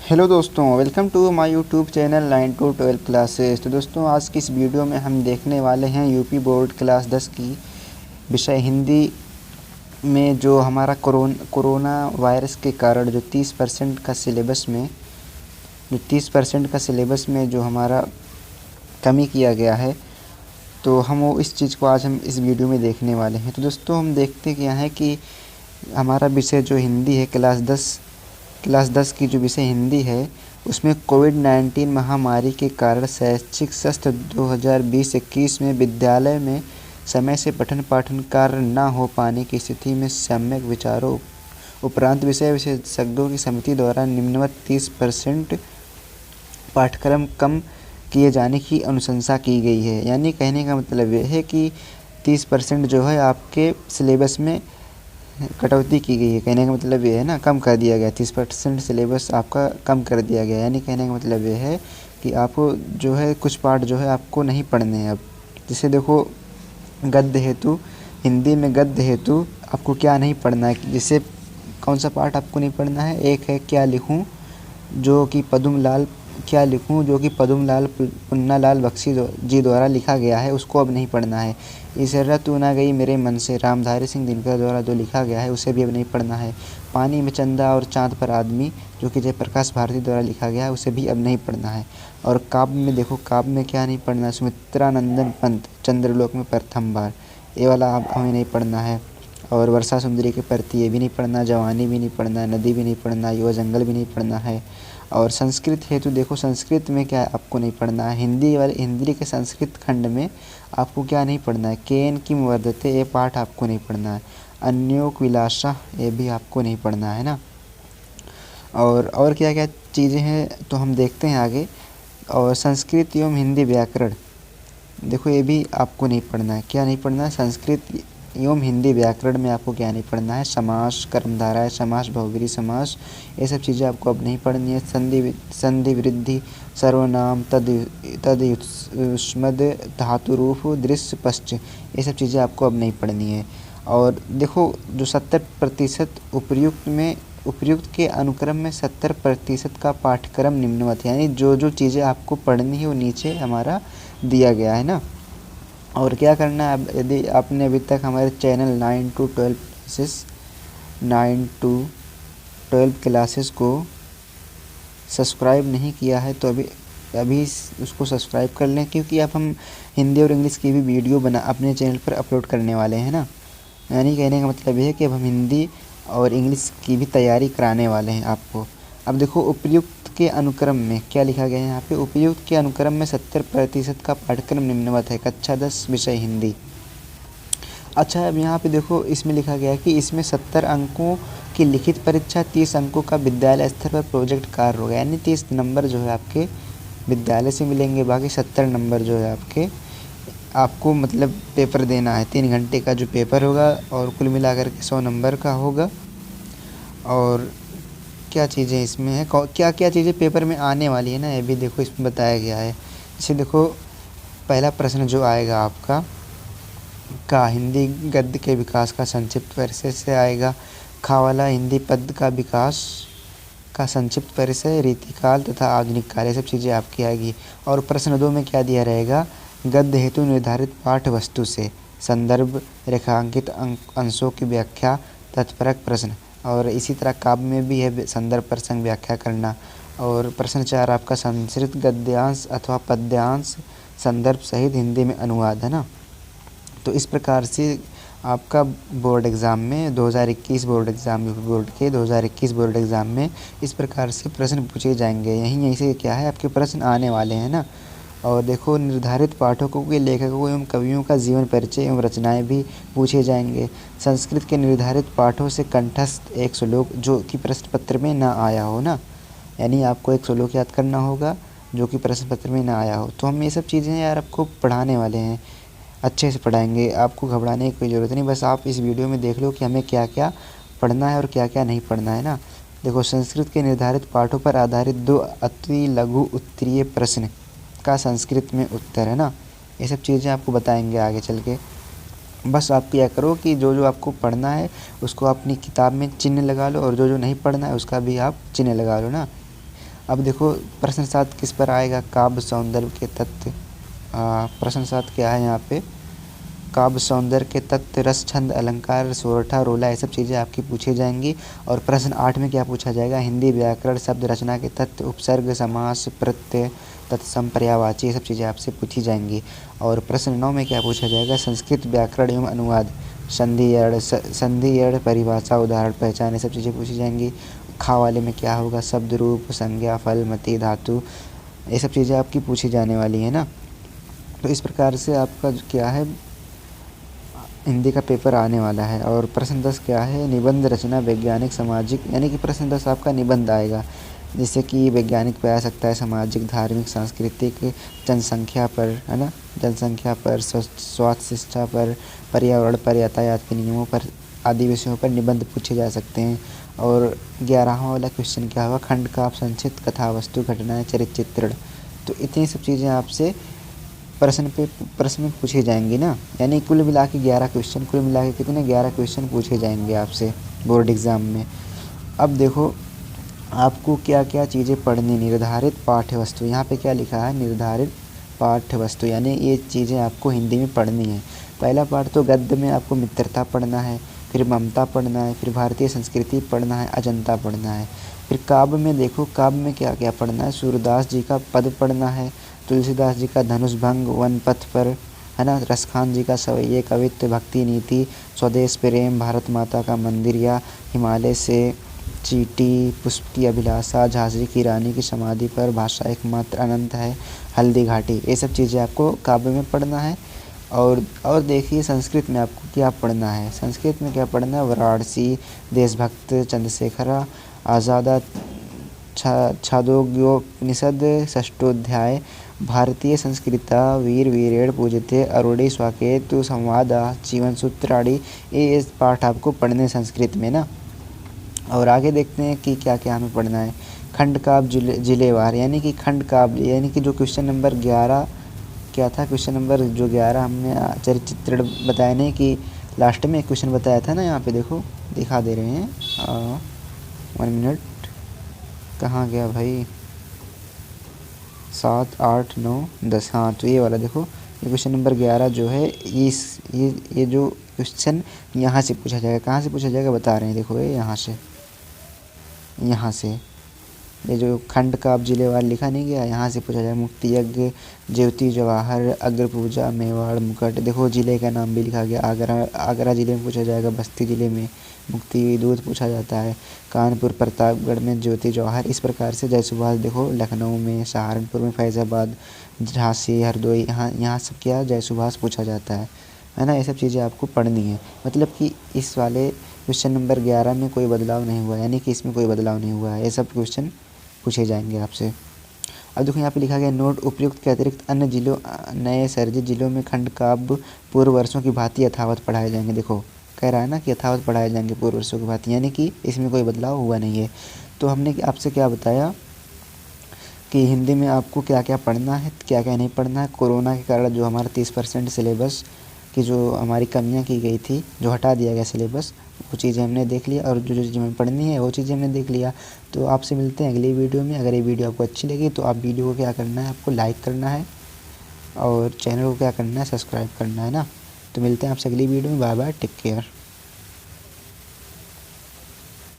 Hello दोस्तों, welcome to my YouTube channel 9 to 12 classes. तो दोस्तों, आज की इस वीडियो में हम देखने वाले हैं यूपी बोर्ड क्लास 10 की विषय हिंदी में जो हमारा कोरोना वायरस के कारण जो 30% का सिलेबस में जो हमारा कमी किया गया है, तो हम वो इस चीज़ को आज हम इस वीडियो में देखने वाले हैं। तो दोस्तों, हम देखते क्या है कि हमारा विषय जो हिंदी है क्लास 10 की जो विषय हिंदी है, उसमें कोविड-19 महामारी के कारण शैक्षिक सत्र 2020-21 में विद्यालय में समय से पठन पाठन कार्य न हो पाने की स्थिति में सम्यक विचारों उपरांत विषय विशेषज्ञों की समिति द्वारा निम्नवत 30% पाठ्यक्रम कम किए जाने की अनुशंसा की गई है। यानी कहने का मतलब ये है कि 30% जो है आपके सिलेबस में कटौती की गई है। कहने का मतलब ये है ना, कम कर दिया गया, 30% सिलेबस आपका कम कर दिया गया। यानी कहने का मतलब ये है कि आपको जो है कुछ पार्ट जो है आपको नहीं पढ़ने हैं अब। जैसे देखो, गद्य हेतु, हिंदी में गद्य हेतु आपको क्या नहीं पढ़ना है। जैसे कौन सा पार्ट आपको नहीं पढ़ना है? एक है क्या लिखूं जो कि पद्मलाल पुन्नालाल बख्शी जी द्वारा लिखा गया है, उसको अब नहीं पढ़ना है। इस रत ना गई मेरे मन से, रामधारी सिंह दिनकर द्वारा जो लिखा गया है, उसे भी अब नहीं पढ़ना है। पानी में चंदा और चाँद पर आदमी, जो कि जयप्रकाश भारती द्वारा लिखा गया है, उसे भी अब नहीं पढ़ना है। और काव्य में देखो, काव्य में क्या नहीं पढ़ना है? सुमित्रानंदन पंत, चंद्रलोक में प्रथम बार, ये वाला अब हमें नहीं पढ़ना है। और वर्षा सुंदरी के प्रति, ये भी नहीं पढ़ना। जवानी भी नहीं पढ़ना, नदी भी नहीं पढ़ना, युवा जंगल भी नहीं पढ़ना है। और संस्कृत हेतु देखो, संस्कृत में क्या आपको नहीं पढ़ना है? हिंदी के संस्कृत खंड में आपको क्या नहीं पढ़ना है? केन किम वर्धते, ये पाठ आपको नहीं पढ़ना है। अन्योक विलासा, ये भी आपको नहीं पढ़ना है ना। और क्या क्या चीज़ें हैं तो हम देखते हैं आगे। और संस्कृत एवं हिंदी व्याकरण, देखो ये भी आपको नहीं पढ़ना है। क्या नहीं पढ़ना है? संस्कृत एवं हिंदी व्याकरण में आपको क्या नहीं पढ़ना है? समास, कर्मधारय समास, बहुब्रीहि समास, ये सब चीज़ें आपको अब नहीं पढ़नी है। संधि वृद्धि, सर्वनाम, तद्युष्मद्, धातुरूप, दृश्य, पश्च, ये सब चीज़ें आपको अब नहीं पढ़नी है। और देखो, जो 70% उपयुक्त के अनुक्रम में 70% का पाठ्यक्रम निम्नवत, यानी जो चीज़ें आपको पढ़नी है वो नीचे हमारा दिया गया है ना। और क्या करना है? अब यदि आपने अभी तक हमारे चैनल 9 to 12 क्लासेस को सब्सक्राइब नहीं किया है, तो अभी उसको सब्सक्राइब कर लें, क्योंकि अब हम हिंदी और इंग्लिश की भी वीडियो अपने चैनल पर अपलोड करने वाले हैं ना। यानी कहने का मतलब ये है कि अब हम हिंदी और इंग्लिश की भी तैयारी कराने वाले हैं आपको। अब देखो, उपयुक्त के अनुक्रम में क्या लिखा गया है यहाँ पे? उपयुक्त के अनुक्रम में 70% का पाठ्यक्रम निम्नवत है। कक्षा 10 विषय हिंदी। अच्छा, अब यहाँ पे देखो, इसमें लिखा गया है कि इसमें 70 अंकों की लिखित परीक्षा, 30 अंकों का विद्यालय स्तर पर प्रोजेक्ट कार्य होगा। यानी 30 नंबर जो है आपके विद्यालय से मिलेंगे, बाकी 70 नंबर जो है आपको मतलब पेपर देना है। 3 घंटे का जो पेपर होगा और कुल मिलाकर के 100 नंबर का होगा। और क्या चीज़ें इसमें है, क्या क्या चीज़ें पेपर में आने वाली है ना, ये भी देखो इसमें बताया गया है। जैसे देखो, पहला प्रश्न जो आएगा आपका, का हिंदी गद्य के विकास का संक्षिप्त परिचय से आएगा। खा वाला हिंदी पद्य का विकास का संक्षिप्त परिचय, रीतिकाल तथा आधुनिक काल, ये सब चीज़ें आपकी आएगी। और प्रश्न 2 में क्या दिया रहेगा? गद्य हेतु निर्धारित पाठ्य वस्तु से संदर्भ, रेखांकित अंशों की व्याख्या, तत्परक प्रश्न। और इसी तरह काव्य में भी है संदर्भ प्रसंग व्याख्या करना। और प्रश्न 4 आपका संस्कृत गद्यांश अथवा पद्यांश संदर्भ सहित हिंदी में अनुवाद, है ना। तो इस प्रकार से आपका बोर्ड एग्ज़ाम में 2021 बोर्ड एग्ज़ाम, यूपी बोर्ड के 2021 बोर्ड एग्ज़ाम में इस प्रकार से प्रश्न पूछे जाएंगे। यहीं से क्या है, आपके प्रश्न आने वाले हैं ना। और देखो, निर्धारित पाठकों के लेखकों एवं कवियों का जीवन परिचय एवं रचनाएं भी पूछे जाएंगे। संस्कृत के निर्धारित पाठों से कंठस्थ एक श्लोक जो कि प्रश्न पत्र में ना आया हो ना, यानी आपको एक श्लोक याद करना होगा जो कि प्रश्न पत्र में ना आया हो। तो हम ये सब चीज़ें यार आपको पढ़ाने वाले हैं, अच्छे से पढ़ाएंगे, आपको घबराने की कोई ज़रूरत नहीं। बस आप इस वीडियो में देख लो कि हमें क्या क्या पढ़ना है और क्या क्या नहीं पढ़ना है ना। देखो, संस्कृत के निर्धारित पाठों पर आधारित 2 अति लघु उत्तरीय प्रश्न का संस्कृत में उत्तर, है ना। ये सब चीज़ें आपको बताएंगे आगे चल के। बस आप क्या करो कि जो आपको पढ़ना है उसको अपनी किताब में चिन्ह लगा लो, और जो नहीं पढ़ना है उसका भी आप चिन्ह लगा लो ना। अब देखो प्रश्न 7 किस पर आएगा, काव्य सौंदर्य के तत्व। प्रश्न 7 क्या है यहाँ पे, काव्य सौंदर्य के तत्व, रस, छंद, अलंकार, सोरठा, रोला, ये सब चीज़ें आपकी पूछी जाएंगी। और प्रश्न 8 में क्या पूछा जाएगा, हिंदी व्याकरण, शब्द रचना के तत्व, उपसर्ग, समास, प्रत्यय, तत्सम, पर्यायवाची, ये सब चीज़ें आपसे पूछी जाएंगी। और प्रश्न 9 में क्या पूछा जाएगा, संस्कृत व्याकरण एवं अनुवाद, संधि एड़, परिभाषा, उदाहरण, पहचान, ये सब चीज़ें पूछी जाएंगी। खा वाले में क्या होगा, शब्द, रूप, संज्ञा, फल, मति, धातु, ये सब चीज़ें आपकी पूछी जाने वाली है ना। तो इस प्रकार से आपका क्या है, हिंदी का पेपर आने वाला है। और प्रश्न 10 क्या है, निबंध रचना, वैज्ञानिक, सामाजिक, यानी कि प्रश्न 10 आपका निबंध आएगा, जैसे कि वैज्ञानिक पे आ सकता है, सामाजिक, धार्मिक, सांस्कृतिक, जनसंख्या पर, है ना, जनसंख्या पर, स्वास्थ्य, शिक्षा पर, पर्यावरण पर, यातायात के नियमों पर, आदि विषयों पर निबंध पूछे जा सकते हैं। और 11वां वाला क्वेश्चन क्या होगा, खंड काव्य, संक्षिप्त, कथा वस्तु, घटनाएं, चरित्र चित्रण। तो इतनी सब चीज़ें आपसे प्रश्न में पूछे जाएंगी ना, यानी कुल मिला के 11 क्वेश्चन, कुल मिला के कितने 11 क्वेश्चन पूछे जाएंगे आपसे बोर्ड एग्ज़ाम में। अब देखो आपको क्या क्या चीज़ें पढ़नी, निर्धारित पाठ्य वस्तु, यहाँ पे क्या लिखा है, निर्धारित पाठ्य वस्तु, यानी ये चीज़ें आपको हिंदी में पढ़नी है। पहला पाठ तो गद्य में आपको मित्रता पढ़ना है, फिर ममता पढ़ना है, फिर भारतीय संस्कृति पढ़ना है, अजंता पढ़ना है। फिर काव्य में देखो, काव्य में क्या क्या पढ़ना है, सूरदास जी का पद पढ़ना है, तुलसीदास जी का धनुष भंग, वन पथ पर, है ना, रसखान जी का सवैये, कवित्व, भक्ति नीति, स्वदेश प्रेम, भारत माता का मंदिर, या हिमालय से चीटी, पुष्प की अभिलाषा, झांसी की रानी की समाधि पर, भाषा एकमात्र अनंत है, हल्दी घाटी, ये सब चीज़ें आपको काव्य में पढ़ना है। और देखिए संस्कृत में आपको क्या पढ़ना है, संस्कृत में क्या पढ़ना है, वाराणसी, देशभक्त, चंद्रशेखरा आज़ादा, छांदोग्योपनिषद, षष्ठोध्याय, भारतीय संस्कृता, वीर वीरेण पूजिते, अरुणि स्वाकेतु संवादा, जीवन सूत्राणि, ये पाठ आपको पढ़ने संस्कृत में ना। और आगे देखते हैं कि क्या क्या हमें पढ़ना है, खंड काव्य, जिलेवार, यानी कि खंड काव्य, यानी कि जो क्वेश्चन नंबर 11 क्या था, क्वेश्चन नंबर जो 11 हमने चरित्र चित्रण बताया नहीं कि लास्ट में एक क्वेश्चन बताया था ना, यहाँ पे देखो दिखा दे रहे हैं, 1 मिनट, कहाँ गया भाई, 7, 8, 9, 10, हाँ तो ये वाला देखो, ये क्वेश्चन नंबर 11 जो है, ये जो क्वेश्चन यहाँ से पूछा जाएगा, कहाँ से पूछा जाएगा बता रहे हैं, देखो ये यहाँ से ये जो खंड काव्य जिलेवार लिखा नहीं गया, यहाँ से पूछा जाएगा, मुक्ति यज्ञ, ज्योति जवाहर, अग्र पूजा, मेवाड़, मुकुट, देखो जिले का नाम भी लिखा गया, आगरा जिले में पूछा जाएगा, बस्ती जिले में मुक्ति दूध पूछा जाता है, कानपुर प्रतापगढ़ में ज्योति जवाहर, इस प्रकार से जय सुभाष देखो लखनऊ में, सहारनपुर में फैज़ाबाद, झांसी, हरदोई, यहाँ सब क्या जय सुभाष पूछा जाता है ना। ये सब चीज़ें आपको पढ़नी है, मतलब कि इस वाले क्वेश्चन नंबर 11 में कोई बदलाव नहीं हुआ, यानी कि इसमें कोई बदलाव नहीं हुआ है, ये सब क्वेश्चन पूछे जाएंगे आपसे। अब देखो यहाँ पे लिखा गया, नोट, उपयुक्त के अतिरिक्त अन्य जिलों, नए सर्जित जिलों में खंड काव्य पूर्व वर्षों की भांति यथावत पढ़ाए जाएंगे। देखो कह रहा है ना कि यथावत पढ़ाए जाएंगे पूर्व वर्षों की भांति, यानी कि इसमें कोई बदलाव हुआ नहीं है। तो हमने आपसे क्या बताया कि हिंदी में आपको क्या क्या पढ़ना है, क्या क्या नहीं पढ़ना है। कोरोना के कारण जो हमारा 30% सिलेबस की जो हमारी कमियां की गई थी, जो हटा दिया गया सिलेबस, वो चीज़ें हमने देख लिया, और जो चीज़ें हमें पढ़नी है वो चीज़ें हमने देख लिया। तो आपसे मिलते हैं अगली वीडियो में। अगर ये वीडियो आपको अच्छी लगी तो आप वीडियो को क्या करना है, आपको लाइक करना है, और चैनल को क्या करना है, सब्सक्राइब करना है ना। तो मिलते हैं आपसे अगली वीडियो में, बाय बाय, टेक केयर।